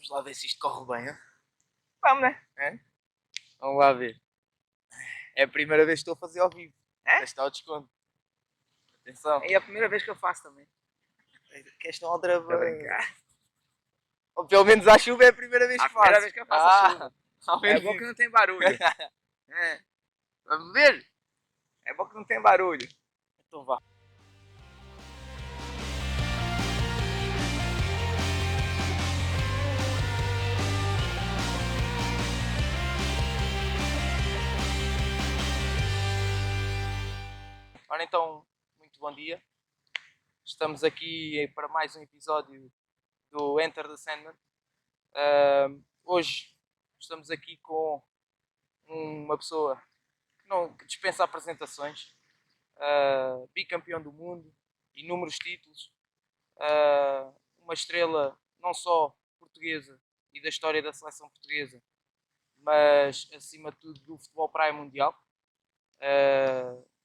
Vamos lá ver se isto corre bem, hein? Vamos, né? É? Vamos lá ver. É a primeira vez que estou a fazer ao vivo. É? Este está o desconto. Atenção. É a primeira vez que eu faço também. Que esta outra Tô brincar. Ou pelo menos à chuva é a primeira vez A que primeira faço. vez que eu faço a chuva. Ao É menos bom que isso. não tem barulho. É. Vamos ver? É bom que não tem barulho. Então vá. Ora então, muito bom dia. Estamos aqui para mais um episódio do Enter the Sandman. Hoje estamos aqui com uma pessoa que dispensa apresentações, bicampeão do mundo, inúmeros títulos, uma estrela não só portuguesa e da história da seleção portuguesa, mas acima de tudo do futebol praia mundial.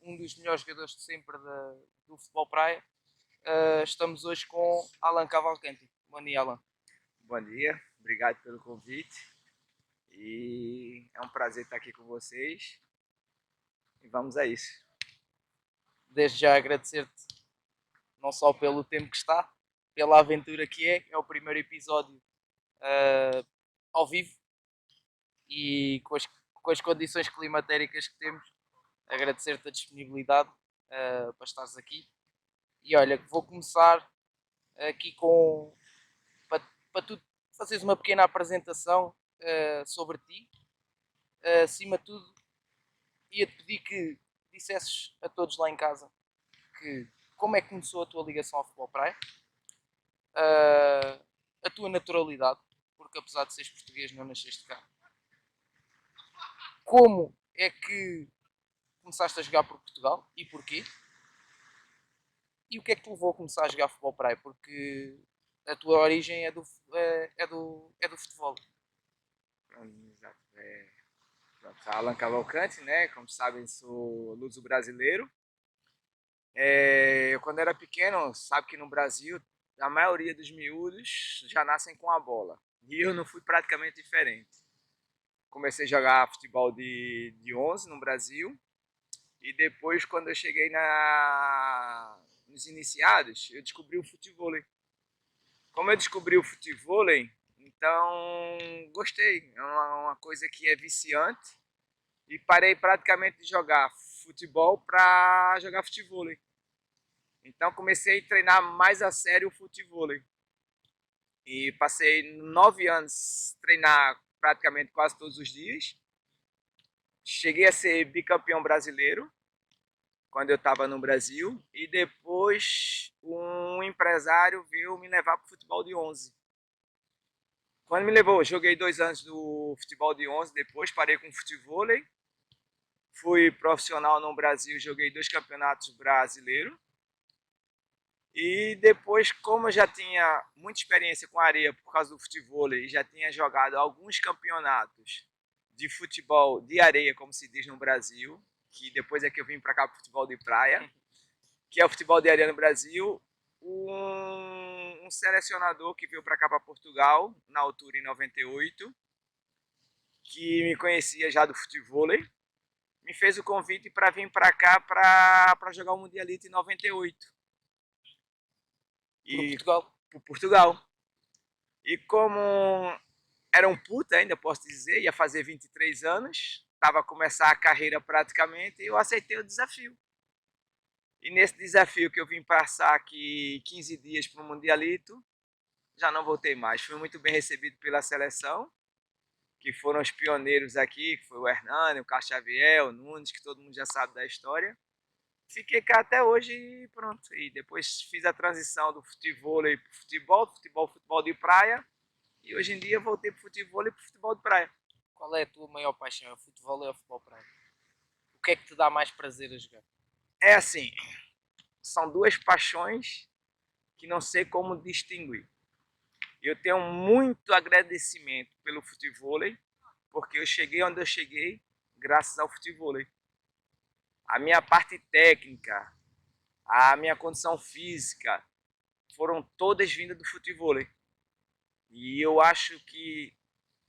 Um dos melhores jogadores de sempre do futebol praia. Estamos hoje com Alan Cavalcanti. Bom dia, Alan. Bom dia, obrigado pelo convite. E é um prazer estar aqui com vocês. E vamos a isso. Desde já agradecer-te não só pelo tempo que está, pela aventura que é o primeiro episódio ao vivo e com as condições climatéricas que temos, agradecer-te a disponibilidade para estares aqui. E olha, vou começar aqui para tu fazeres uma pequena apresentação sobre ti. Acima de tudo, ia-te pedir que dissesses a todos lá em casa que como é que começou a tua ligação ao futebol praia, a tua naturalidade, porque apesar de seres português não nasceste cá. Como é que começaste a jogar por Portugal e porquê? E o que é que te levou a começar a jogar futebol praia? Porque a tua origem é do futebol. Exato. Pronto, Alan Cavalcante, né? Como sabem, sou luso brasileiro. Eu, quando era pequeno, sabe que no Brasil a maioria dos miúdos já nascem com a bola. E eu não fui praticamente diferente. Comecei a jogar futebol de 11 no Brasil. E depois, quando eu cheguei nos iniciados, eu descobri o futebol. Como eu descobri o futebol, então gostei. É uma coisa que é viciante. E parei praticamente de jogar futebol para jogar futebol. Então comecei a treinar mais a sério o futebol. E passei 9 anos treinar praticamente quase todos os dias. Cheguei a ser bicampeão brasileiro quando eu estava no Brasil. E depois um empresário veio me levar para o futebol de 11. Quando me levou, joguei 2 anos do futebol de 11, depois parei com o futebol. Fui profissional no Brasil, joguei 2 campeonatos brasileiros. E depois, como eu já tinha muita experiência com areia por causa do futebol e já tinha jogado alguns campeonatos de futebol de areia, como se diz no Brasil, que depois é que eu vim para cá para o futebol de praia, que é o futebol de areia no Brasil, um selecionador que veio para cá para Portugal, na altura em 98, que me conhecia já do futebol, me fez o convite para vir para cá para jogar o Mundialito em 98. Por Portugal. Por Portugal. E como era um puta ainda, posso dizer, ia fazer 23 anos, estava a começar a carreira praticamente, e eu aceitei o desafio. E nesse desafio que eu vim passar aqui 15 dias para o Mundialito, já não voltei mais. Fui muito bem recebido pela seleção, que foram os pioneiros aqui, que foi o Hernani, o Carlos Xavier, o Nunes, que todo mundo já sabe da história. Fiquei cá até hoje e pronto. E depois fiz a transição do futebol para futebol de praia. E hoje em dia voltei para o futebol e para o futebol de praia. Qual é a tua maior paixão? É o futebol ou é o futebol praia? O que é que te dá mais prazer a jogar? É assim, são duas paixões que não sei como distinguir. Eu tenho muito agradecimento pelo futebol, porque eu cheguei onde eu cheguei graças ao futebol. A minha parte técnica, a minha condição física, foram todas vindas do futebol. E eu acho que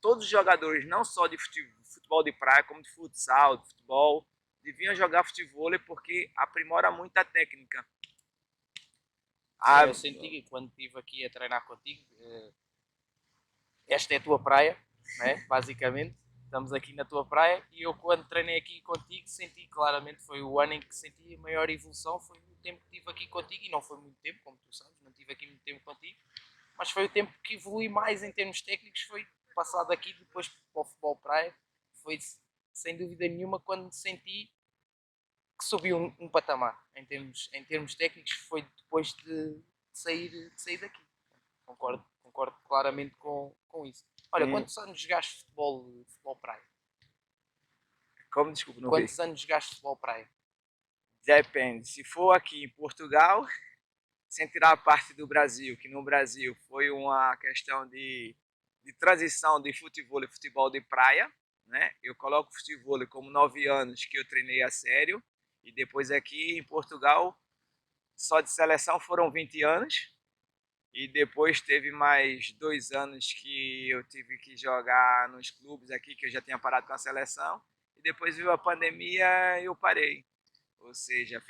todos os jogadores, não só de futebol de praia, como de futsal, de futebol, deviam jogar futebol porque aprimora muito a técnica. Sim, A, eu senti que quando estive aqui a treinar contigo, esta é a tua praia, né? Basicamente. Estamos aqui na tua praia e eu quando treinei aqui contigo senti claramente, foi o ano em que senti a maior evolução, foi o tempo que estive aqui contigo e não foi muito tempo, como tu sabes, não estive aqui muito tempo contigo, mas foi o tempo que evolui mais em termos técnicos, foi passado aqui depois para o futebol praia, foi sem dúvida nenhuma quando senti que subiu um patamar em termos técnicos, foi depois de sair daqui. Concordo claramente com isso. Olha, sim, quantos anos jogaste futebol praia? como desculpa, não vi. Quantos anos jogaste futebol praia? Depende. Se for aqui em Portugal, sem tirar a parte do Brasil, que no Brasil foi uma questão de transição de futebol e futebol de praia, né? Eu coloco futebol como 9 anos que eu treinei a sério, e depois aqui em Portugal, só de seleção foram 20 anos, e depois teve mais 2 anos que eu tive que jogar nos clubes aqui, que eu já tinha parado com a seleção, e depois veio a pandemia e eu parei. Ou seja,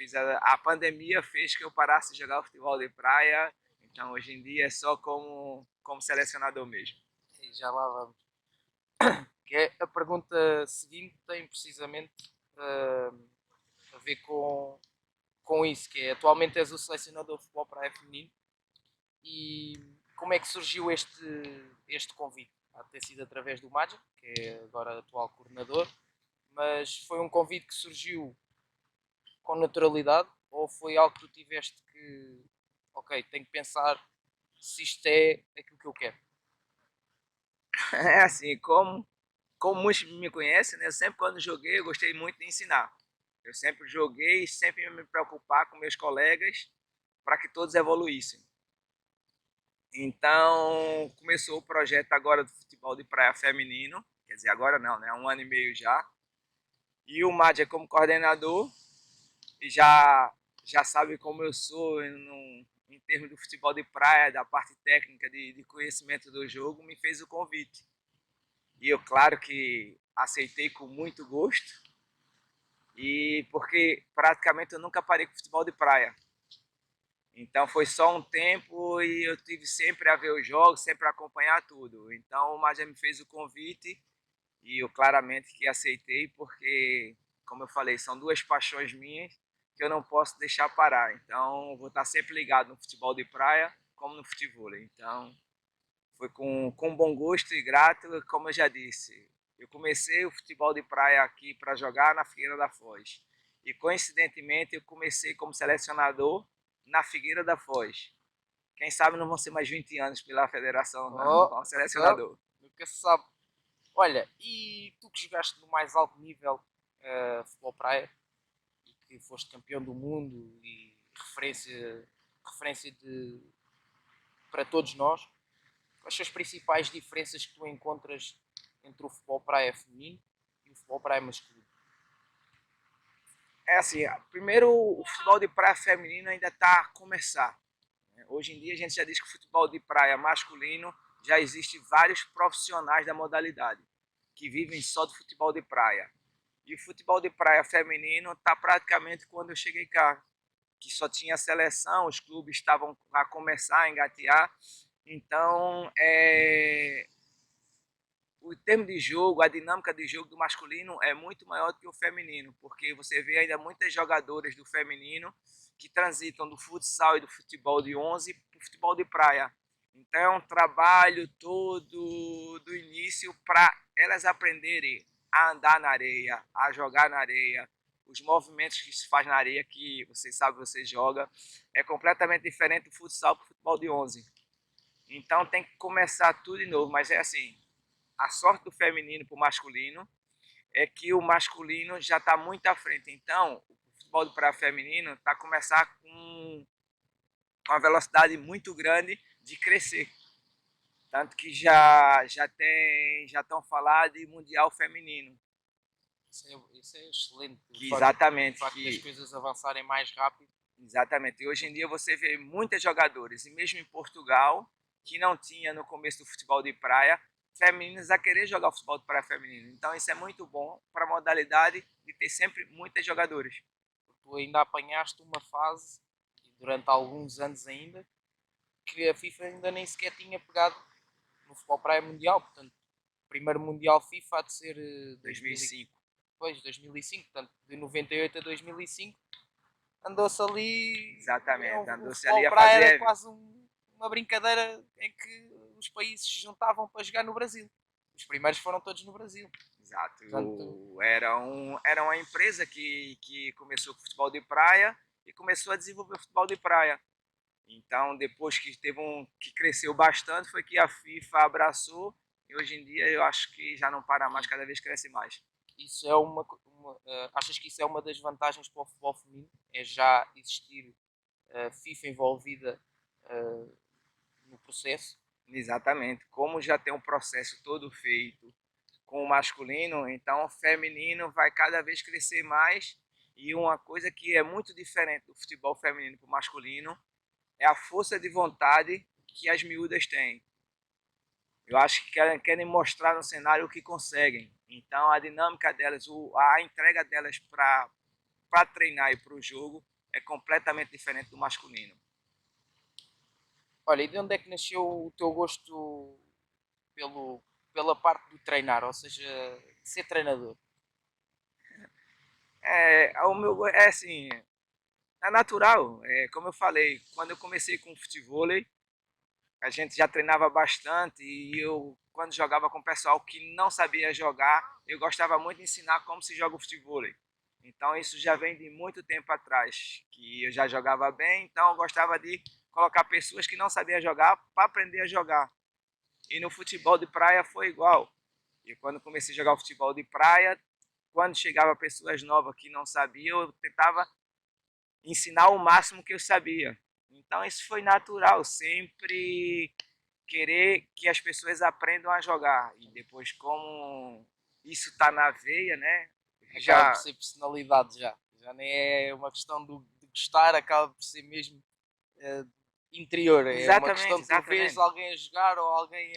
a pandemia fez que eu parasse de jogar futebol de praia, então hoje em dia é só como selecionador mesmo. E já lá vamos. Que é a pergunta seguinte tem precisamente a ver com isso, que é atualmente és o selecionador de futebol praia feminino e como é que surgiu este convite? Há de ter sido através do Mágico, que é agora atual coordenador, mas foi um convite que surgiu com naturalidade ou foi algo que tu tiveste que, ok, tenho que pensar se isto é aquilo que eu quero? É assim, como muitos me conhecem, né, eu sempre quando joguei eu gostei muito de ensinar. Eu sempre joguei e sempre me preocupar com meus colegas para que todos evoluíssem. Então começou o projeto agora do futebol de praia feminino, quer dizer, agora não, né, há 1 ano e meio já. E o Mádia como coordenador e já sabe como eu sou em termos do futebol de praia, da parte técnica, de conhecimento do jogo, me fez o convite. E eu, claro que aceitei com muito gosto, e porque praticamente eu nunca parei com futebol de praia. Então foi só um tempo e eu tive sempre a ver os jogos, sempre a acompanhar tudo. Então o Magia me fez o convite e eu claramente que aceitei porque, como eu falei, são duas paixões minhas que eu não posso deixar parar. Então vou estar sempre ligado no futebol de praia como no futebol. Então foi com bom gosto e grato, como eu já disse. Eu comecei o futebol de praia aqui para jogar na Figueira da Foz. E coincidentemente eu comecei como selecionador na Figueira da Foz. Quem sabe não vão ser mais 20 anos pela federação não, Oh, como então, selecionador. nunca se sabe. Olha, e tu que jogaste no mais alto nível futebol praia e que foste campeão do mundo e referência para todos nós, quais são as principais diferenças que tu encontras entre o futebol praia feminino e o futebol praia masculino? É assim, primeiro o futebol de praia feminino ainda está a começar. Hoje em dia a gente já diz que o futebol de praia masculino já existe vários profissionais da modalidade que vivem só do futebol de praia. E o futebol de praia feminino está praticamente quando eu cheguei cá, que só tinha seleção, os clubes estavam a começar a engatear. Então, o termo de jogo, a dinâmica de jogo do masculino é muito maior do que o feminino, porque você vê ainda muitas jogadoras do feminino que transitam do futsal e do futebol de 11 para o futebol de praia. Então é um trabalho todo do início para elas aprenderem a andar na areia, a jogar na areia, os movimentos que se faz na areia, que você sabe, você joga, é completamente diferente do futsal para o futebol de 11. Então tem que começar tudo de novo, mas é assim, a sorte do feminino para o masculino é que o masculino já está muito à frente. Então, o futebol de praia feminino está a começar com uma velocidade muito grande de crescer. Tanto que já estão falando de mundial feminino. Isso é excelente. Que O exatamente, facto das coisas avançarem mais rápido. exatamente. E hoje em dia você vê muitas jogadoras, e mesmo em Portugal, que não tinha no começo do futebol de praia, femininos a querer jogar o futebol de praia feminino. Então isso é muito bom para a modalidade de ter sempre muitas jogadoras. Tu ainda apanhaste uma fase, durante alguns anos ainda, que a FIFA ainda nem sequer tinha pegado no futebol praia mundial. Portanto, o primeiro mundial FIFA há de ser 2005. Pois, 2005. Portanto, de 98 a 2005 andou-se ali. Exatamente, O andou-se ali futebol a praia era fazer. quase uma brincadeira em que os países se juntavam para jogar no Brasil. Os primeiros foram todos no Brasil. Exato. Portanto, Era uma empresa que começou com futebol de praia e começou a desenvolver o futebol de praia. Então, depois que que cresceu bastante, foi que a FIFA abraçou e hoje em dia eu acho que já não para mais, cada vez cresce mais. isso é achas que isso é uma das vantagens para o futebol feminino? É já existir FIFA envolvida no processo? Exatamente. Como já tem um processo todo feito com o masculino, então o feminino vai cada vez crescer mais. E uma coisa que é muito diferente do futebol feminino para o masculino é a força de vontade que as miúdas têm. Eu acho que querem mostrar no cenário o que conseguem. Então a dinâmica delas, a entrega delas para treinar e para o jogo é completamente diferente do masculino. Olha, e de onde é que nasceu o teu gosto pela parte do treinar, ou seja, de ser treinador? É assim, é natural. Como eu falei, quando eu comecei com o futebol, a gente já treinava bastante e eu, quando jogava com o pessoal que não sabia jogar, eu gostava muito de ensinar como se joga o futebol. Então isso já vem de muito tempo atrás, que eu já jogava bem, então eu gostava de colocar pessoas que não sabiam jogar para aprender a jogar. E no futebol de praia foi igual. E quando comecei a jogar o futebol de praia, quando chegava pessoas novas que não sabiam, eu tentava ensinar o máximo que eu sabia. Então isso foi natural, sempre querer que as pessoas aprendam a jogar. E depois, como isso está na veia, né? Acaba por Já. ser personalidade já. Já nem é uma questão de gostar, acaba por ser mesmo eh, interior. É uma questão Exatamente, de tu vês exatamente. alguém a jogar ou alguém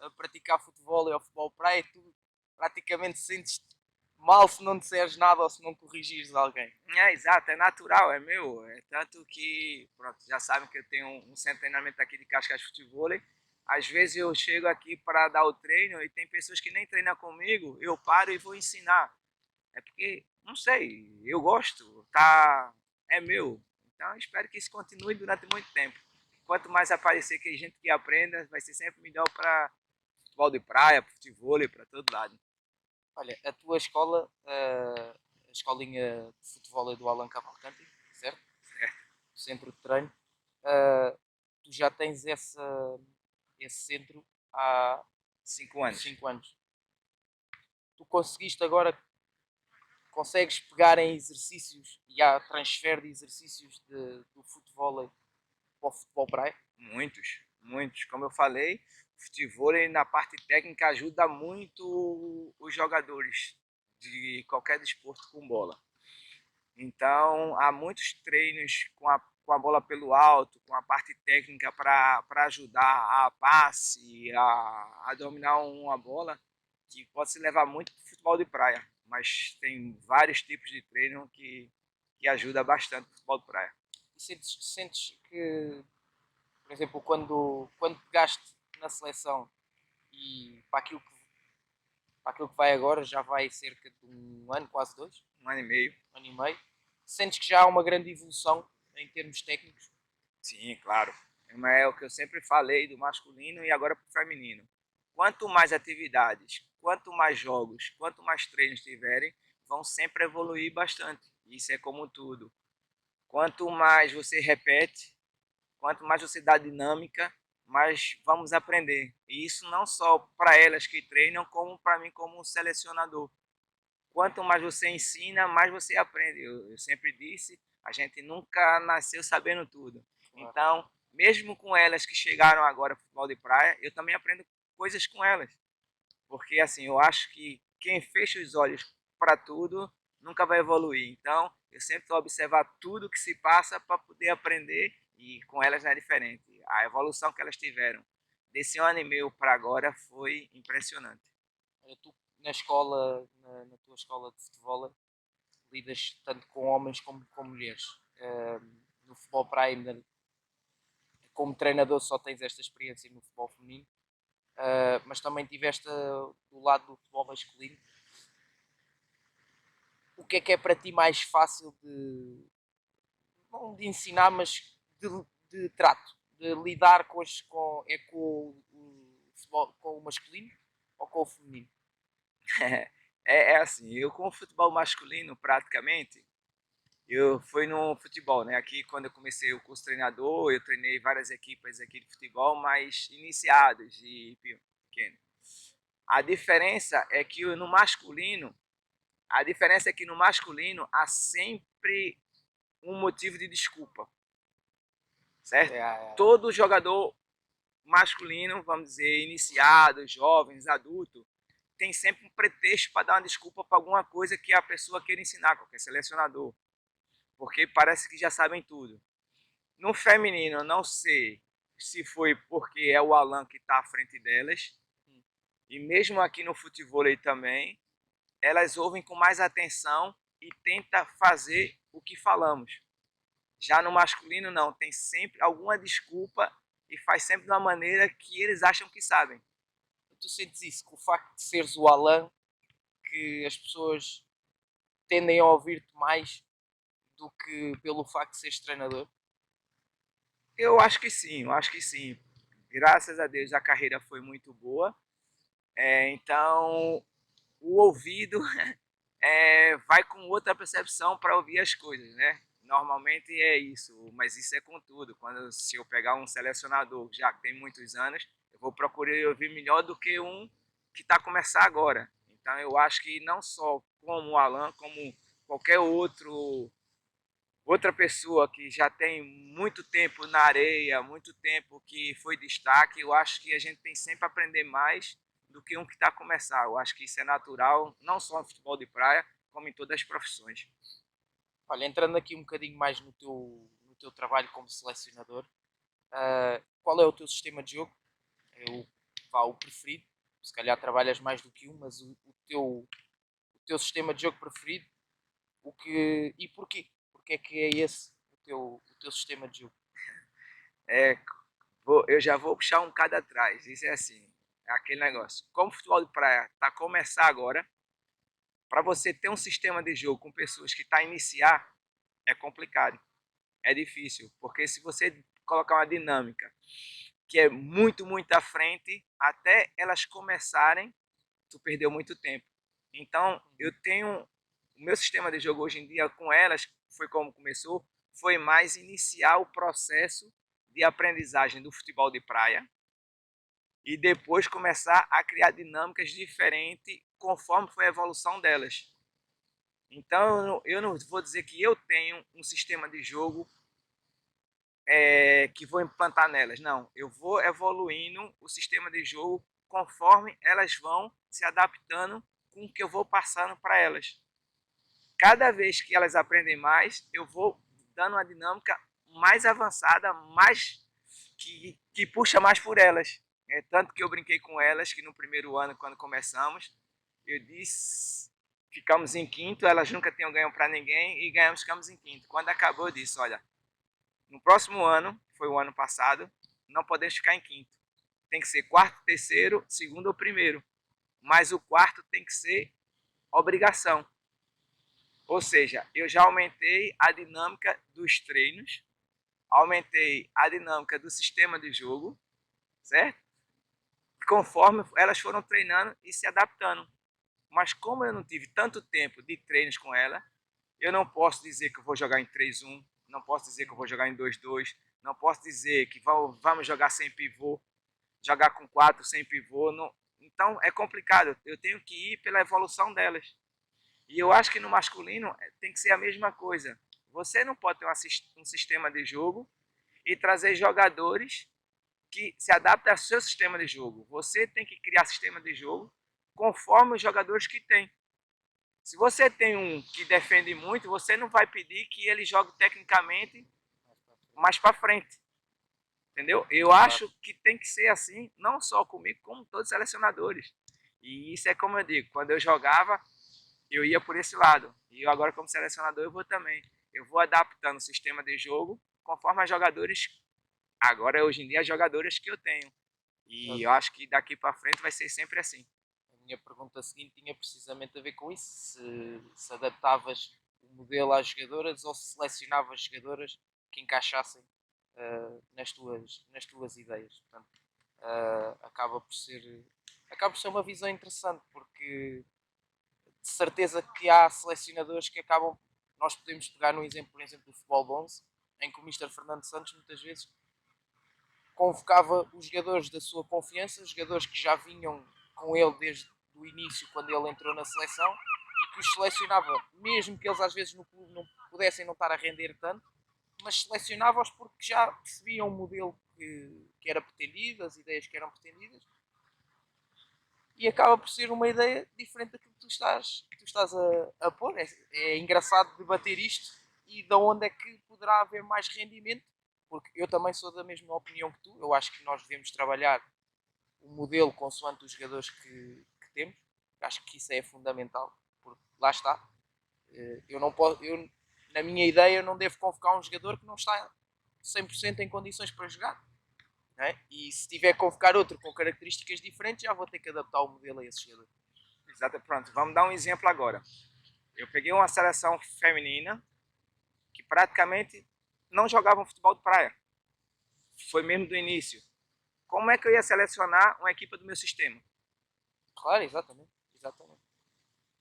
a praticar futebol ou futebol praia e tu praticamente sentes mal se não disseres nada ou se não corrigires alguém. Exato, é natural, é meu. É tanto que, pronto, já sabem que eu tenho um centro de treinamento aqui de Cascais Futebol. Às vezes eu chego aqui para dar o treino e tem pessoas que nem treinam comigo, eu paro e vou ensinar. É porque, não sei, eu gosto, tá, é meu. Então espero que isso continue durante muito tempo. Quanto mais aparecer que gente que aprenda, vai ser sempre melhor para futebol de praia, para futebol, para todo lado. Olha, a tua escola, a escolinha de futebol é do Alan Cavalcanti, certo? O centro de treino. Uh, Tu já tens esse centro há 5 anos. 5 anos. Tu conseguiste agora, consegues pegar em exercícios e há transfer de exercícios do futebol para o futebol praia? Muitos, muitos. Como eu falei, o futebol na parte técnica ajuda muito os jogadores de qualquer desporto com bola. Então, há muitos treinos com a bola pelo alto, com a parte técnica para ajudar a passe, a dominar uma bola, que pode se levar muito para o futebol de praia. Mas tem vários tipos de treino que ajuda bastante o futebol de praia. E sentes que, por exemplo, quando pegaste na seleção e para aquilo que vai agora, já vai cerca de um ano, quase dois, 1 ano e meio. 1 ano e meio, sentes que já há uma grande evolução em termos técnicos? Sim, claro. É o que eu sempre falei do masculino e agora para o feminino. Quanto mais atividades, quanto mais jogos, quanto mais treinos tiverem, vão sempre evoluir bastante. Isso é como tudo. Quanto mais você repete, quanto mais você dá dinâmica, mais vamos aprender. E isso não só para elas que treinam, como para mim como selecionador. Quanto mais você ensina, mais você aprende. Eu sempre disse, a gente nunca nasceu sabendo tudo. Claro. Então, mesmo com elas que chegaram agora ao futebol de praia, eu também aprendo coisas com elas. Porque assim, eu acho que quem fecha os olhos para tudo nunca vai evoluir. Então, eu sempre vou observar tudo que se passa para poder aprender e com elas não é diferente. A evolução que elas tiveram desse 1 ano e meio para agora foi impressionante. Tu, na escola, na tua escola de futebol, lidas tanto com homens como com mulheres. No futebol praia, ainda, como treinador, só tens esta experiência no futebol feminino, mas também tiveste do lado do futebol masculino. O que é para ti mais fácil não de ensinar, mas de trato, de lidar com o masculino ou com o feminino? É assim, eu com o futebol masculino praticamente, eu fui no futebol, né? Aqui quando eu comecei o curso treinador, eu treinei várias equipes aqui de futebol, mas iniciados e pequeno. A diferença é que no masculino, há sempre um motivo de desculpa, certo? Todo jogador masculino, vamos dizer, iniciado, jovens, adulto, tem sempre um pretexto para dar uma desculpa para alguma coisa que a pessoa queira ensinar, qualquer selecionador, porque parece que já sabem tudo. No feminino, não sei se foi porque é o Alan que está à frente delas, e mesmo aqui no futebol também, elas ouvem com mais atenção e tentam fazer o que falamos. Já no masculino, não, tem sempre alguma desculpa e faz sempre de uma maneira que eles acham que sabem. Tu sentes isso, que o facto de seres o Alan, que as pessoas tendem a ouvir-te mais do que pelo facto de seres treinador? Eu acho que sim, eu acho que sim. Graças a Deus a carreira foi muito boa. Então o ouvido vai com outra percepção para ouvir as coisas, né? Normalmente é isso, mas isso é com tudo. Se eu pegar um selecionador já que tem muitos anos, eu vou procurar ouvir melhor do que um que está a começar agora. Então eu acho que não só como o Alan, como qualquer outra pessoa que já tem muito tempo na areia, muito tempo que foi destaque, eu acho que a gente tem sempre a aprender mais do que um que está a começar. Eu acho que isso é natural, não só no futebol de praia, como em todas as profissões. Olha, entrando aqui um bocadinho mais no teu trabalho como selecionador, qual é o teu sistema de jogo? É o preferido? Se calhar trabalhas mais do que um, mas o teu sistema de jogo preferido, e porquê? Porquê é que é esse o teu sistema de jogo? É, eu já vou puxar um cada atrás. Isso é assim, é aquele negócio. Como o futebol de praia está a começar agora, para você ter um sistema de jogo com pessoas que estão a iniciar, é complicado, é difícil, porque se você colocar uma dinâmica que é muito à frente, até elas começarem, tu perdeu muito tempo. Então, eu tenho o meu sistema de jogo hoje em dia com elas, foi como começou, foi mais iniciar o processo de aprendizagem do futebol de praia e depois começar a criar dinâmicas diferentes conforme foi a evolução delas. Então, eu não vou dizer que eu tenho um sistema de jogo que vou implantar nelas. Não, eu vou evoluindo o sistema de jogo conforme elas vão se adaptando com o que eu vou passando para elas. Cada vez que elas aprendem mais, eu vou dando uma dinâmica mais avançada, mais que puxa mais por elas. Tanto que eu brinquei com elas que no primeiro ano, quando começamos, eu disse, ficamos em quinto, elas nunca tinham ganho para ninguém e ficamos em quinto. Quando acabou, eu disse, olha, no próximo ano, que foi o ano passado, não podemos ficar em quinto. Tem que ser quarto, terceiro, segundo ou primeiro. Mas o quarto tem que ser obrigação. Ou seja, eu já aumentei a dinâmica dos treinos, aumentei a dinâmica do sistema de jogo, certo? Conforme elas foram treinando e se adaptando. Mas como eu não tive tanto tempo de treinos com ela, eu não posso dizer que eu vou jogar em 3-1, não posso dizer que eu vou jogar em 2-2, não posso dizer que vamos jogar sem pivô, jogar com 4 sem pivô. Não. Então é complicado, eu tenho que ir pela evolução delas. E eu acho que no masculino tem que ser a mesma coisa. Você não pode ter um sistema de jogo e trazer jogadores que se adaptem ao seu sistema de jogo. Você tem que criar sistema de jogo conforme os jogadores que tem. Se você tem um que defende muito, você não vai pedir que ele jogue tecnicamente mais para frente. Entendeu? Eu Claro. acho que tem que ser assim, não só comigo, como todos os selecionadores. E isso é como eu digo, quando eu jogava, eu ia por esse lado. E eu agora, como selecionador, eu vou também. Eu vou adaptando o sistema de jogo conforme os jogadores, agora hoje em dia, as jogadoras que eu tenho. E eu acho que daqui para frente vai ser sempre assim. A minha pergunta seguinte tinha precisamente a ver com isso: se adaptavas o modelo às jogadoras ou se selecionavas jogadoras que encaixassem nas tuas ideias. Portanto, acaba por ser uma visão interessante, porque de certeza que há selecionadores que acabam. Nós podemos pegar no exemplo, por exemplo, do futebol 11, em que o Mister Fernando Santos muitas vezes convocava os jogadores da sua confiança, os jogadores que já vinham com ele desde o início, quando ele entrou na seleção, e que os selecionava, mesmo que eles às vezes no clube não pudessem não estar a render tanto, mas selecionava-os porque já percebiam o modelo que era pretendido, as ideias que eram pretendidas, e acaba por ser uma ideia diferente daquilo que tu estás a pôr. É engraçado debater isto e de onde é que poderá haver mais rendimento, porque eu também sou da mesma opinião que tu. Eu acho que nós devemos trabalhar o modelo consoante os jogadores que temos. Acho que isso é fundamental, porque lá está. Eu não posso, na minha ideia, eu não devo convocar um jogador que não está 100% em condições para jogar. É? E se tiver que convocar outro com características diferentes, já vou ter que adaptar o modelo a esse jogador. Exato, pronto, vamos dar um exemplo agora. Eu peguei uma seleção feminina que praticamente não jogavam futebol de praia. Foi mesmo do início. Como é que eu ia selecionar uma equipe do meu sistema? Claro, exatamente. Exatamente.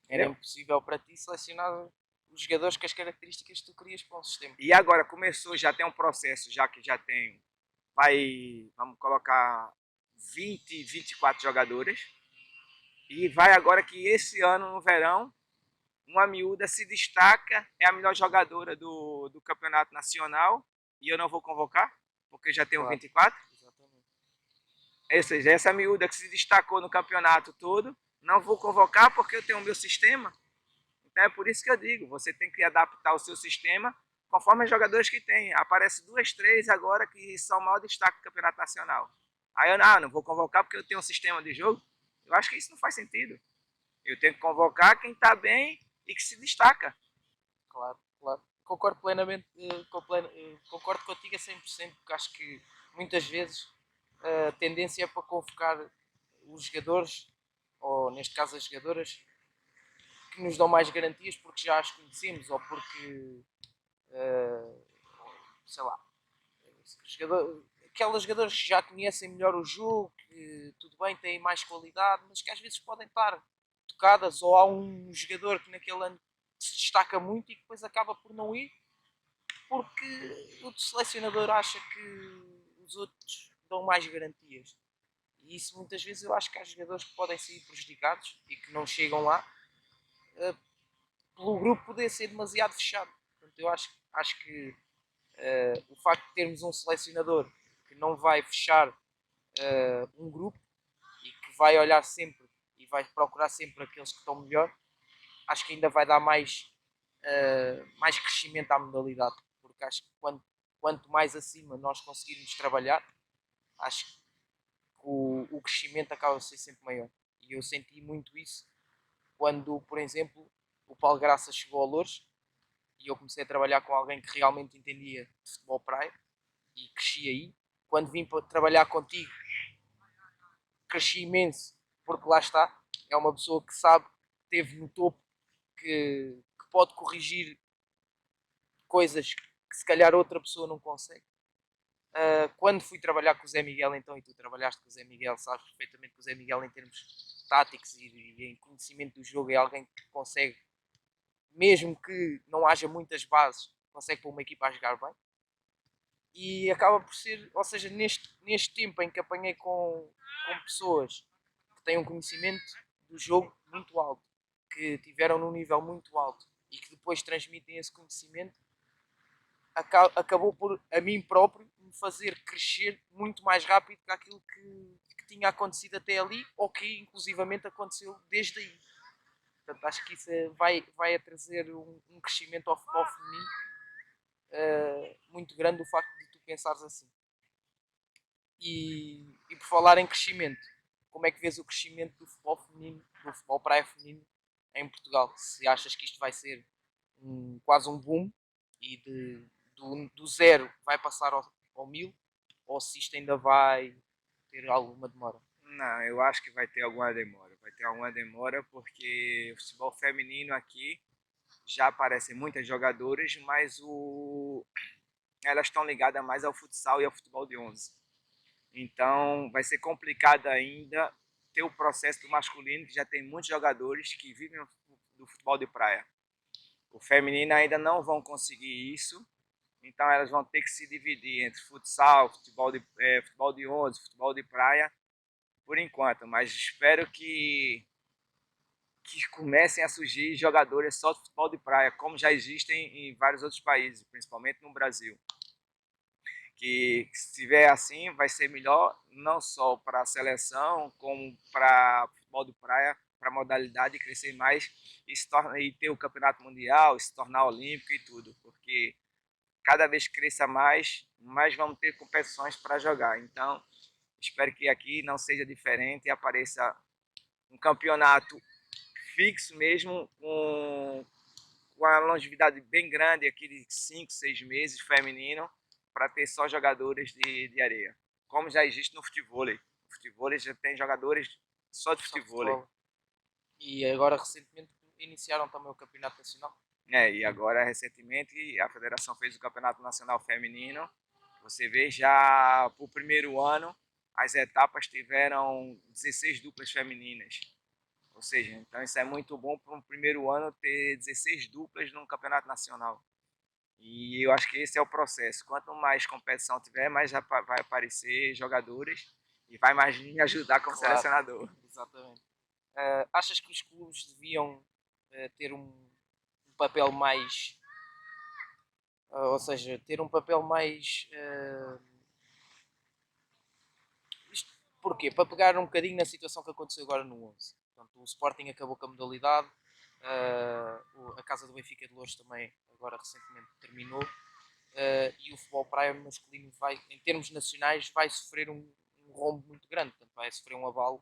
Era Entendeu? impossível para ti selecionar os jogadores com as características que tu querias para um sistema. E agora começou, já tem um processo, já que já tem, vamos colocar 20, 24 jogadores. E vai agora que esse ano, no verão, uma miúda se destaca, é a melhor jogadora do campeonato nacional, e eu não vou convocar, porque já tenho Claro, 24. exatamente. Ou seja, essa miúda que se destacou no campeonato todo, não vou convocar porque eu tenho o meu sistema. Então é por isso que eu digo, você tem que adaptar o seu sistema conforme os jogadores que tem. Aparece duas, três agora que são o maior destaque do campeonato nacional. Aí eu não vou convocar porque eu tenho um sistema de jogo. Eu acho que isso não faz sentido. Eu tenho que convocar quem está bem e que se destaca. Claro, claro. Concordo plenamente, concordo contigo a 100%, porque acho que muitas vezes a tendência é para convocar os jogadores, ou neste caso as jogadoras, que nos dão mais garantias porque já as conhecemos ou porque, uh, sei lá, aquelas jogadoras que já conhecem melhor o jogo, que tudo bem, têm mais qualidade, mas que às vezes podem estar tocadas, ou há um jogador que naquele ano se destaca muito e que depois acaba por não ir porque o selecionador acha que os outros dão mais garantias. E isso muitas vezes eu acho que há jogadores que podem sair prejudicados e que não chegam lá uh, pelo grupo poder ser demasiado fechado. Portanto, eu acho que o facto de termos um selecionador que não vai fechar um grupo e que vai olhar sempre e vai procurar sempre aqueles que estão melhor, acho que ainda vai dar mais crescimento à modalidade. Porque acho que quanto mais acima nós conseguirmos trabalhar, acho que o crescimento acaba a ser sempre maior. E eu senti muito isso quando, por exemplo, o Paulo Graça chegou ao Louros e eu comecei a trabalhar com alguém que realmente entendia de futebol praia e cresci aí. Quando vim para trabalhar contigo, cresci imenso, porque lá está, é uma pessoa que sabe, que esteve no topo, que pode corrigir coisas que se calhar outra pessoa não consegue. Quando fui trabalhar com o Zé Miguel, então, e tu trabalhaste com o Zé Miguel, sabes perfeitamente que o Zé Miguel, em termos táticos e em conhecimento do jogo, é alguém que consegue, mesmo que não haja muitas bases, consegue pôr uma equipa a jogar bem. E acaba por ser, ou seja, neste tempo em que apanhei com pessoas que têm um conhecimento do jogo muito alto, que tiveram num nível muito alto e que depois transmitem esse conhecimento, acabou por, a mim próprio, me fazer crescer muito mais rápido que aquilo que tinha acontecido até ali, ou que inclusivamente aconteceu desde aí. Portanto, acho que isso vai a trazer um crescimento ao futebol feminino muito grande, o facto de tu pensares assim. E por falar em crescimento, como é que vês o crescimento do futebol feminino, do futebol praia feminino em Portugal? Se achas que isto vai ser quase um boom e do zero vai passar ao 1000, ou se isto ainda vai ter alguma demora? Não, eu acho que vai ter alguma demora. Vai ter alguma demora porque o futebol feminino aqui já aparecem muitas jogadoras, mas elas estão ligadas mais ao futsal e ao futebol de 11. Então vai ser complicado ainda ter o processo do masculino, que já tem muitos jogadores que vivem do futebol de praia. O feminino ainda não vão conseguir isso, então elas vão ter que se dividir entre futsal, futebol de 11, futebol de praia, por enquanto. Mas espero que comecem a surgir jogadores só de futebol de praia, como já existem em vários outros países, principalmente no Brasil. Que se tiver assim, vai ser melhor não só para a seleção, como para futebol de praia, para a modalidade crescer mais e ter o campeonato mundial, se tornar olímpico e tudo, porque cada vez que cresça mais vamos ter competições para jogar. Então, espero que aqui não seja diferente e apareça um campeonato fixo mesmo, com a longevidade bem grande, aqui de 5, 6 meses, feminino, para ter só jogadores de areia. Como já existe no futebol. O futebol já tem jogadores só de futebol. E agora recentemente iniciaram também o Campeonato Nacional. E agora recentemente a federação fez o Campeonato Nacional Feminino. Você vê já para o primeiro ano as etapas tiveram 16 duplas femininas. Ou seja, então isso é muito bom para um primeiro ano ter 16 duplas num campeonato nacional. E eu acho que esse é o processo. Quanto mais competição tiver, mais vai aparecer jogadores e vai mais me ajudar como selecionador. Exatamente. Achas que os clubes deviam ter um papel mais... ou seja, ter um papel mais... isto porquê? Para pegar um bocadinho na situação que aconteceu agora no 11. Portanto, o Sporting acabou com a modalidade, a Casa do Benfica de Louros também agora recentemente terminou, e o futebol praia masculino vai, em termos nacionais, vai sofrer um rombo muito grande, portanto vai sofrer um abalo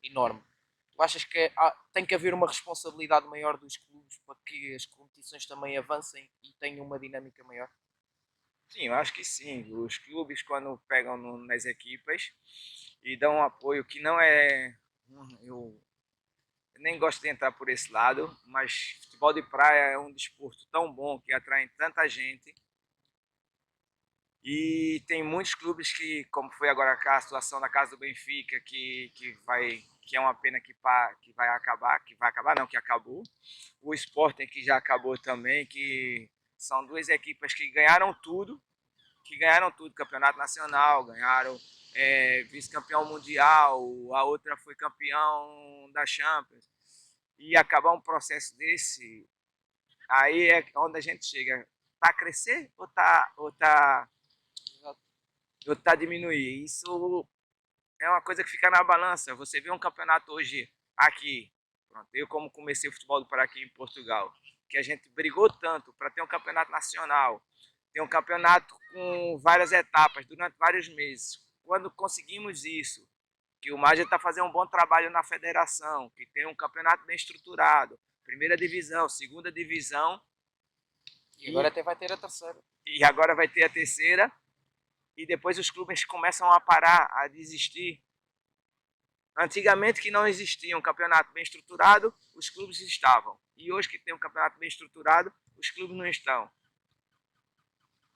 enorme. Tu achas que tem que haver uma responsabilidade maior dos clubes para que as competições também avancem e tenham uma dinâmica maior? Sim, eu acho que sim. Os clubes, quando pegam nas equipas e dão um apoio que não é. Eu nem gosto de entrar por esse lado, mas futebol de praia é um desporto tão bom que atrai tanta gente. E tem muitos clubes que, como foi agora a situação da Casa do Benfica, que é uma pena que vai acabar não, que acabou. O Sporting que já acabou também, que são duas equipes que ganharam tudo, campeonato nacional, ganharam vice-campeão mundial, a outra foi campeão da Champions. E acabar um processo desse, aí é onde a gente chega. Tá a crescer ou tá a diminuir? Isso é uma coisa que fica na balança. Você vê um campeonato hoje aqui, pronto, eu como comecei o futebol por aqui em Portugal, que a gente brigou tanto para ter um campeonato nacional, ter um campeonato com várias etapas durante vários meses. Quando conseguimos isso, que o Magia está fazendo um bom trabalho na federação, que tem um campeonato bem estruturado, primeira divisão, segunda divisão, E agora até vai ter a terceira. E agora vai ter a terceira, e depois os clubes começam a parar, a desistir. Antigamente, que não existia um campeonato bem estruturado, os clubes estavam. E hoje que tem um campeonato bem estruturado, os clubes não estão.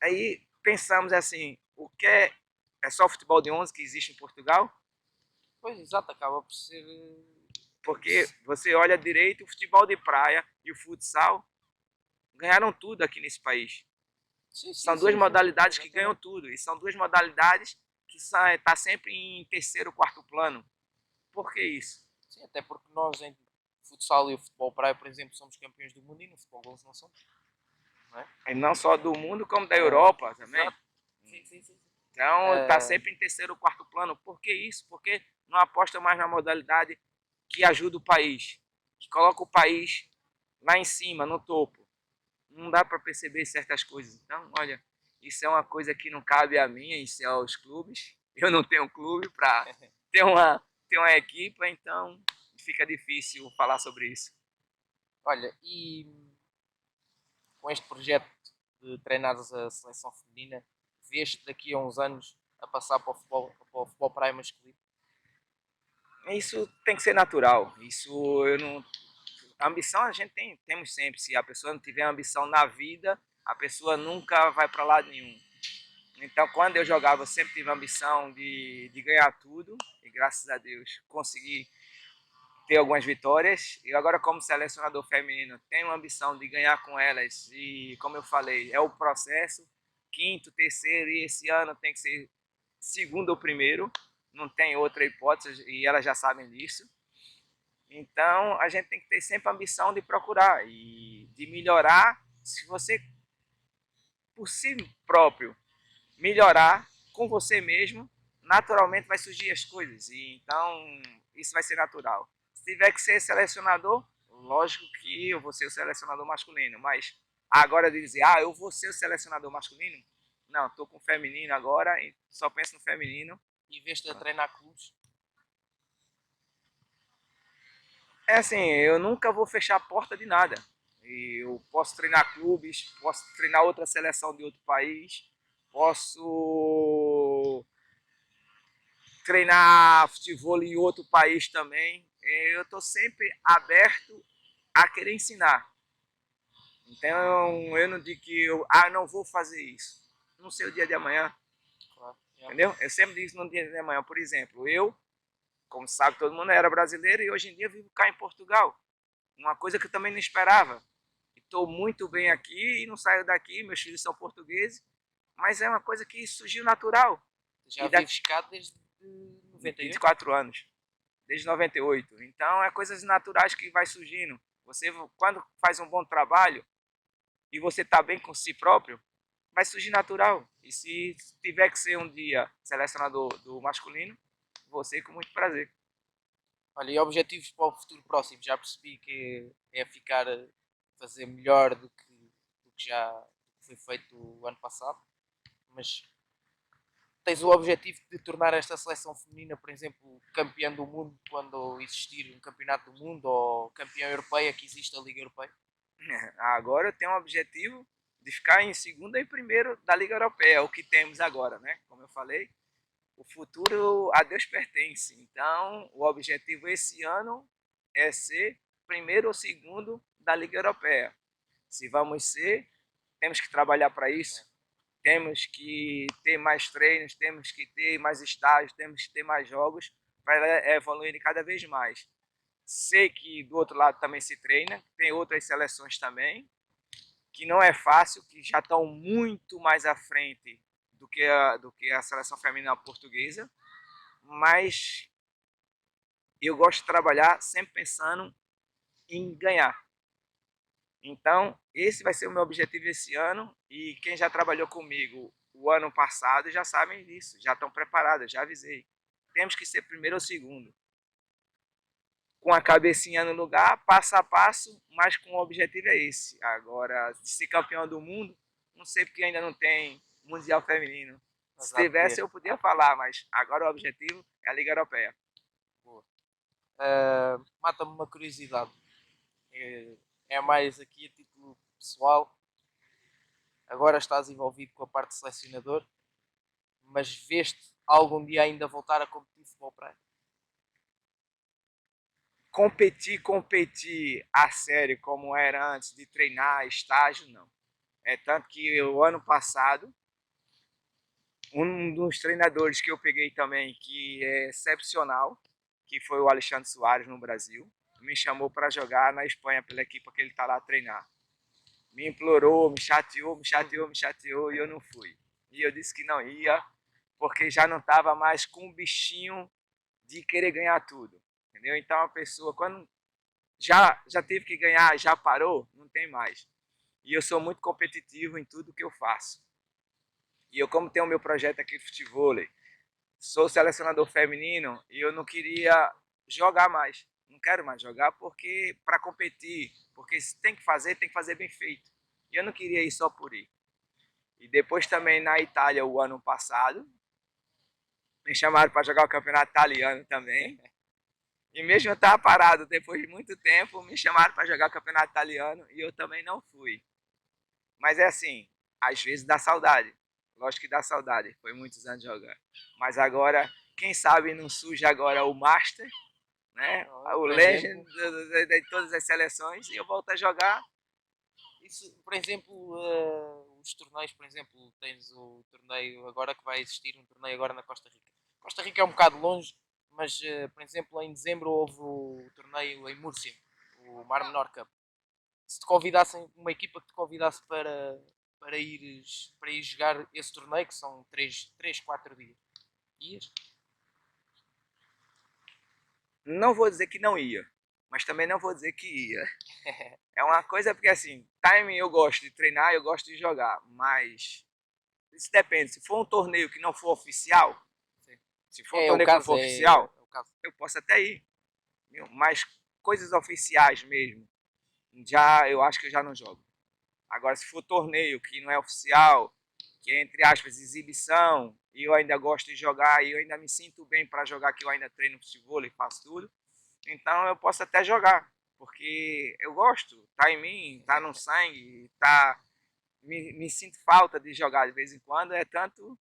Aí pensamos assim, o que é só o futebol de 11 que existe em Portugal? Pois, exato, acaba por ser... Porque você olha direito, o futebol de praia e o futsal ganharam tudo aqui nesse país. São duas modalidades que ganham tudo. E são duas modalidades que estão sempre em terceiro, quarto plano. Por que isso? Sim, até porque nós em futsal e o futebol praia, por exemplo, somos campeões do mundo e no futebol 11 não somos. Não é? E não só do mundo, como da Europa também. Sim. Então está sempre em terceiro, quarto plano. Por que isso? Porque não aposta mais na modalidade que ajuda o país, que coloca o país lá em cima, no topo. Não dá para perceber certas coisas. Então, olha, isso é uma coisa que não cabe a mim, isso é aos clubes. Eu não tenho clube para ter uma equipe, então fica difícil falar sobre isso. Olha, e com este projeto de treinares a seleção feminina, vês-te daqui a uns anos a passar para o futebol praia masculino? Isso tem que ser natural. Isso eu não. A ambição a gente temos sempre. Se a pessoa não tiver ambição na vida, a pessoa nunca vai para lado nenhum. Então, quando eu jogava, eu sempre tive a ambição de ganhar tudo. E graças a Deus consegui ter algumas vitórias. E agora, como selecionador feminino, tenho a ambição de ganhar com elas. E, como eu falei, é o processo. Quinto, terceiro, e esse ano tem que ser segundo ou primeiro. Não tem outra hipótese e elas já sabem disso. Então, a gente tem que ter sempre a ambição de procurar e de melhorar. Se você, por si próprio, melhorar com você mesmo, naturalmente vai surgir as coisas. E então, isso vai ser natural. Se tiver que ser selecionador, lógico que eu vou ser o selecionador masculino. Mas agora de dizer, eu vou ser o selecionador masculino, não, estou com o feminino agora e só penso no feminino. E vês-te a treinar clubes? É assim, eu nunca vou fechar a porta de nada. E eu posso treinar clubes, posso treinar outra seleção de outro país, posso treinar futebol em outro país também. Eu estou sempre aberto a querer ensinar. Então eu não digo que eu não vou fazer isso. Não sei o dia de amanhã, Claro. entendeu? Eu sempre digo no dia de amanhã. Por exemplo, eu, como sabe todo mundo, era brasileiro e hoje em dia vivo cá em Portugal. Uma coisa que eu também não esperava. Estou muito bem aqui e não saio daqui, meus filhos são portugueses, mas é uma coisa que surgiu natural. Já vives cá desde 98? 24 anos, desde 98. Então é coisas naturais que vai surgindo. Você, quando faz um bom trabalho e você está bem com si próprio, vai surgir natural. E se tiver que ser um dia selecionador do masculino, você com muito prazer. Olha, e objetivos para o futuro próximo? Já percebi que é ficar a fazer melhor do que já foi feito o ano passado, mas tens o objetivo de tornar esta seleção feminina, por exemplo, campeã do mundo quando existir um campeonato do mundo ou campeã europeia, que existe a Liga Europeia? Agora eu tenho um objetivo de ficar em segundo e primeiro da Liga Europeia, o que temos agora, né? Como eu falei, o futuro a Deus pertence. Então, o objetivo esse ano é ser primeiro ou segundo da Liga Europeia. Se vamos ser, temos que trabalhar para isso. Temos que ter mais treinos, temos que ter mais estágios, temos que ter mais jogos para evoluir cada vez mais. Sei que do outro lado também se treina, tem outras seleções também, que não é fácil, que já estão muito mais à frente do que a seleção feminina portuguesa, mas eu gosto de trabalhar sempre pensando em ganhar. Então, esse vai ser o meu objetivo esse ano e quem já trabalhou comigo o ano passado já sabem disso, já estão preparados, já avisei. Temos que ser primeiro ou segundo. Com a cabecinha no lugar, passo a passo, mas com o objetivo é esse. Agora, de ser campeão do mundo, não sei porque ainda não tem Mundial Feminino. Mas Se há de tivesse, ter. eu podia falar, mas agora o objetivo é a Liga Europeia. Boa. Mata-me uma curiosidade. É mais aqui a título pessoal. Agora estás envolvido com a parte de selecionador, mas veste algum dia ainda voltar a competir futebol praia? Competir a sério como era antes de treinar, estágio, não. É tanto que o ano passado, um dos treinadores que eu peguei também, que é excepcional, que foi o Alexandre Soares no Brasil, me chamou para jogar na Espanha pela equipe que ele está lá a treinar. Me implorou, me chateou e eu não fui. E eu disse que não ia, porque já não estava mais com o bichinho de querer ganhar tudo. Entendeu? Então a pessoa, quando já teve que ganhar, já parou, não tem mais. E eu sou muito competitivo em tudo que eu faço. E eu, como tenho o meu projeto aqui de futebol, sou selecionador feminino e eu não queria jogar mais. Não quero mais jogar porque para competir, porque se tem que fazer bem feito. E eu não queria ir só por ir. E depois também na Itália o ano passado, Me chamaram para jogar o campeonato italiano também. E mesmo eu estava parado depois de muito tempo, me chamaram para jogar o campeonato italiano e eu também não fui. Mas é assim, às vezes dá saudade. Lógico que dá saudade, foi muitos anos jogando. Mas agora, quem sabe não surge agora o Master, né? O Por Legend exemplo, de todas as seleções e eu volto a jogar. isso, por exemplo, os torneios, por exemplo, tens o torneio agora que vai existir, um torneio agora na Costa Rica. Costa Rica é um bocado longe, mas, por exemplo, em dezembro houve o torneio em Múrcia, o Mar Menor Cup. Se te convidassem, uma equipa que te convidasse para ir jogar esse torneio, que são 4 dias, ias? Não vou dizer que não ia, mas também não vou dizer que ia. É uma coisa porque assim, timing eu gosto de treinar, eu gosto de jogar, mas isso depende. Se for um torneio que não for oficial, Sim. se for um É o torneio que não caso, for oficial, é o caso. eu posso até ir. Mas coisas oficiais mesmo, já eu acho que eu já não jogo. Agora, se for torneio que não é oficial, que é entre aspas exibição, e eu ainda gosto de jogar, e eu ainda me sinto bem para jogar, que eu ainda treino futebol e faço tudo, então eu posso até jogar, porque eu gosto, tá em mim, tá no sangue, tá, me sinto falta de jogar de vez em quando, é tanto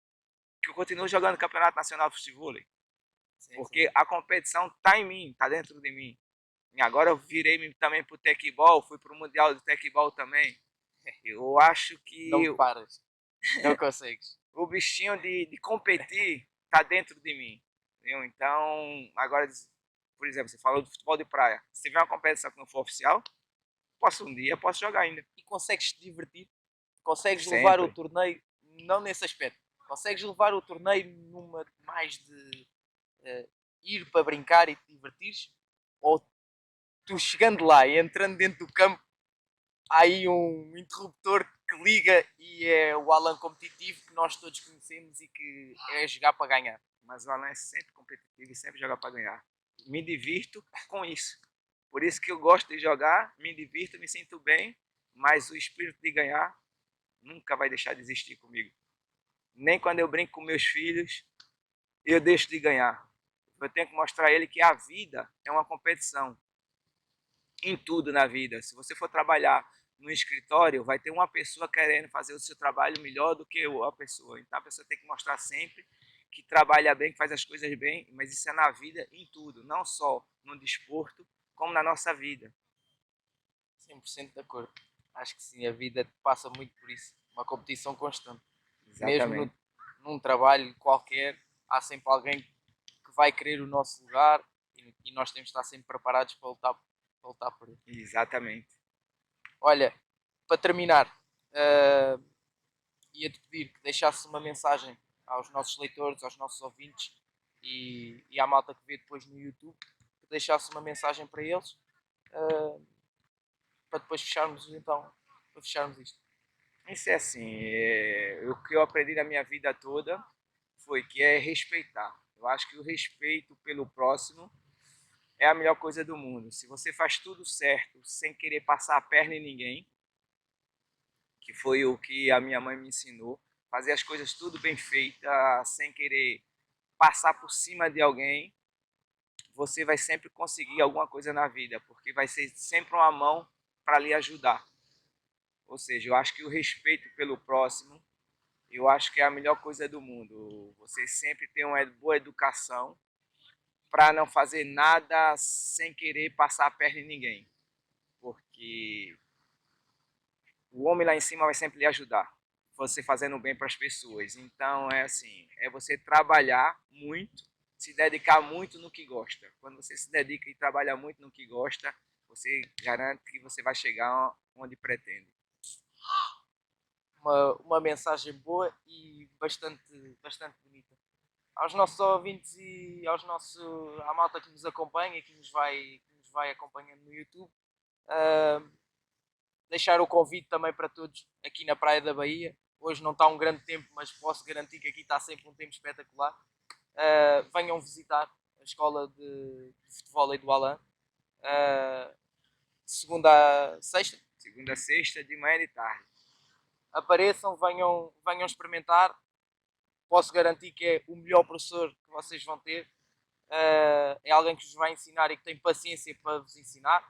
que eu continuo jogando Campeonato Nacional de Futebol, Sim, sim. porque a competição tá em mim, tá dentro de mim. E agora eu virei também pro tecbol, fui pro Mundial de Tecbol também. Eu acho Não que paras, não consegues. o bichinho de competir tá dentro de mim. Entendeu? Então, agora, por exemplo, você falou do futebol de praia. Se tiver uma competição que não for oficial, posso um dia, posso jogar ainda. E consegues te divertir, consegues levar o Sempre. torneio, não nesse aspecto, consegues levar o torneio numa mais de eh, ir para brincar e te divertires, ou tu chegando lá e entrando dentro do campo, há aí um interruptor que liga e é o Alan competitivo que nós todos conhecemos e que é jogar para ganhar. Mas o Alan é sempre competitivo e sempre joga para ganhar. Me divirto com isso. Por isso que eu gosto de jogar, me divirto, me sinto bem, mas o espírito de ganhar nunca vai deixar de existir comigo. Nem quando eu brinco com meus filhos, eu deixo de ganhar. Eu tenho que mostrar a ele que a vida é uma competição. Em tudo na vida. Se você for trabalhar no escritório, vai ter uma pessoa querendo fazer o seu trabalho melhor do que a pessoa. Então a pessoa tem que mostrar sempre que trabalha bem, que faz as coisas bem, mas isso é na vida, em tudo, não só no desporto, como na nossa vida. 100% de acordo. Acho que sim, a vida passa muito por isso. Uma competição constante. Mesmo Exatamente. num trabalho qualquer, há sempre alguém que vai querer o nosso lugar e nós temos de estar sempre preparados para lutar por ele. Exatamente. Olha, para terminar, ia-te pedir que deixasse uma mensagem aos nossos leitores, aos nossos ouvintes e à malta que vê depois no YouTube, que deixasse uma mensagem para eles, uh, para depois fecharmos então, para fecharmos isto. Isso é assim, o que eu aprendi na minha vida toda foi que é respeitar. Eu acho que o respeito pelo próximo é a melhor coisa do mundo. Se você faz tudo certo, sem querer passar a perna em ninguém, que foi o que a minha mãe me ensinou, fazer as coisas tudo bem feita, sem querer passar por cima de alguém, você vai sempre conseguir alguma coisa na vida, porque vai ser sempre uma mão para lhe ajudar. Ou seja, eu acho que o respeito pelo próximo, eu acho que é a melhor coisa do mundo. Você sempre tem uma boa educação para não fazer nada sem querer passar a perna em ninguém. Porque o homem lá em cima vai sempre lhe ajudar, você fazendo bem para as pessoas. Então é assim, é você trabalhar muito, se dedicar muito no que gosta. Quando você se dedica e trabalha muito no que gosta, você garante que você vai chegar onde pretende. Uma mensagem boa e bastante bonita. Aos nossos ouvintes e à malta que nos acompanha e que nos vai acompanhando no YouTube, uh, deixar o convite também para todos aqui na Praia da Bahia. Hoje não está um grande tempo, mas posso garantir que aqui está sempre um tempo espetacular. Venham visitar a escola de futebol e do Alan. Segunda a sexta. Segunda a sexta, de manhã e de tarde. Apareçam, venham experimentar. posso garantir que é o melhor professor que vocês vão ter. É alguém que vos vai ensinar e que tem paciência para vos ensinar.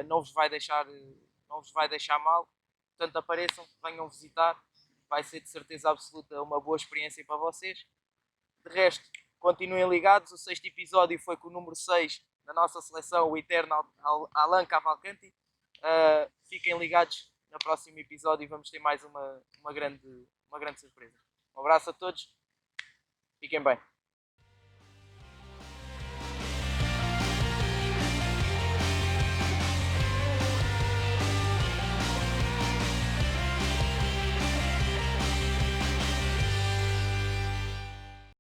Não vos vai deixar mal. Portanto, apareçam, venham visitar. Vai ser de certeza absoluta uma boa experiência para vocês. De resto, continuem ligados. O sexto episódio foi com o número 6 da nossa seleção, o eterno Alan Cavalcanti. Fiquem ligados no próximo episódio e vamos ter mais uma grande surpresa. Um abraço a todos. Fiquem bem.